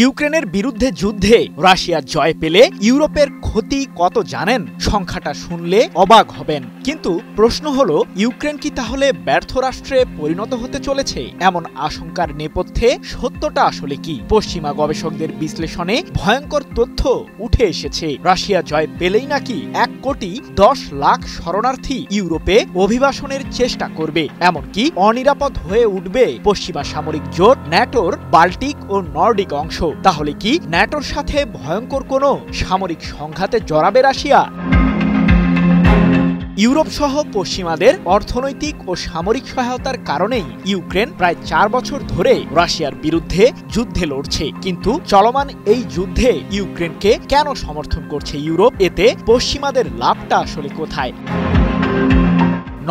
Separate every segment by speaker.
Speaker 1: ইউক্রেনের বিরুদ্ধে যুদ্ধে রাশিয়া জয় পেলে ইউরোপের ক্ষতি কত জানেন? সংখ্যাটা শুনলে অবাক হবেন। কিন্তু প্রশ্ন হলো, ইউক্রেন কি তাহলে ব্যর্থ রাষ্ট্রে পরিণত হতে চলেছে? এমন আশঙ্কার নেপথ্যে সত্যটা আসলে কি? পশ্চিমা গবেষকদের বিশ্লেষণে ভয়ঙ্কর তথ্য উঠে এসেছে। রাশিয়া জয় পেলেই নাকি 1,10,00,000 শরণার্থী ইউরোপে অভিবাসনের চেষ্টা করবে, এমনকি অনিরাপদ হয়ে উঠবে পশ্চিমা সামরিক জোট ন্যাটোর বাল্টিক ও নর্ডিক অংশ। তাহলে কি ন্যাটোর সাথে ভয়ঙ্কর কোনো সামরিক সংঘাতে জড়াবে রাশিয়া? ইউরোপ সহ পশ্চিমাদের অর্থনৈতিক ও সামরিক সহায়তার কারণেই ইউক্রেন প্রায় 4 বছর ধরে রাশিয়ার বিরুদ্ধে যুদ্ধে লড়ছে। কিন্তু চলমান এই যুদ্ধে ইউক্রেনকে কেন সমর্থন করছে ইউরোপ? এতে পশ্চিমাদের লাভটা আসলে কোথায়?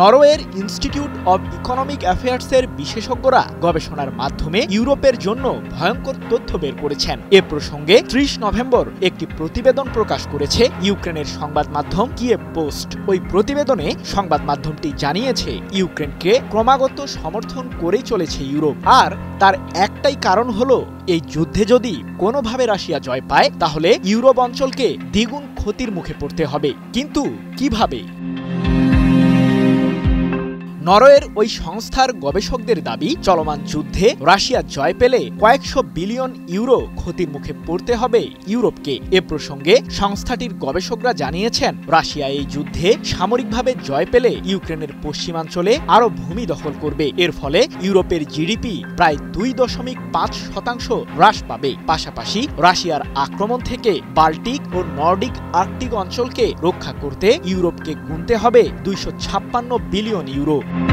Speaker 1: নরওয়ের ইনস্টিটিউট অব ইকোনমিক অ্যাফেয়ার্সের বিশেষজ্ঞরা গবেষণার মাধ্যমে ইউরোপের জন্য ভয়ঙ্কর তথ্য বের করেছেন। এ প্রসঙ্গে 30 নভেম্বর একটি প্রতিবেদন প্রকাশ করেছে ইউক্রেনের সংবাদ মাধ্যম কিয়েভ পোস্ট। ওই প্রতিবেদনে সংবাদ মাধ্যমটি জানিয়েছে, ইউক্রেনকে ক্রমাগত সমর্থন করেই চলেছে ইউরোপ, আর তার একটাই কারণ হলো, এই যুদ্ধে যদি কোনোভাবে রাশিয়া জয় পায় তাহলে ইউরোপ অঞ্চলকে দ্বিগুণ ক্ষতির মুখে পড়তে হবে। কিন্তু কিভাবে? নরওয়ের ওই সংস্থার গবেষকদের দাবি, চলমান যুদ্ধে রাশিয়া জয় পেলে কয়েকশো বিলিয়ন ইউরো ক্ষতির মুখে পড়তে হবে ইউরোপকে। এ প্রসঙ্গে সংস্থাটির গবেষকরা জানিয়েছেন, রাশিয়া এই যুদ্ধে সামরিকভাবে জয় পেলে ইউক্রেনের পশ্চিমাঞ্চলে আরও ভূমি দখল করবে। এর ফলে ইউরোপের জিডিপি প্রায় 2.5% হ্রাস পাবে। পাশাপাশি রাশিয়ার আক্রমণ থেকে বাল্টিক ও নর্ডিক আর্কটিক অঞ্চলকে রক্ষা করতে ইউরোপকে গুনতে হবে 256 বিলিয়ন ইউরো।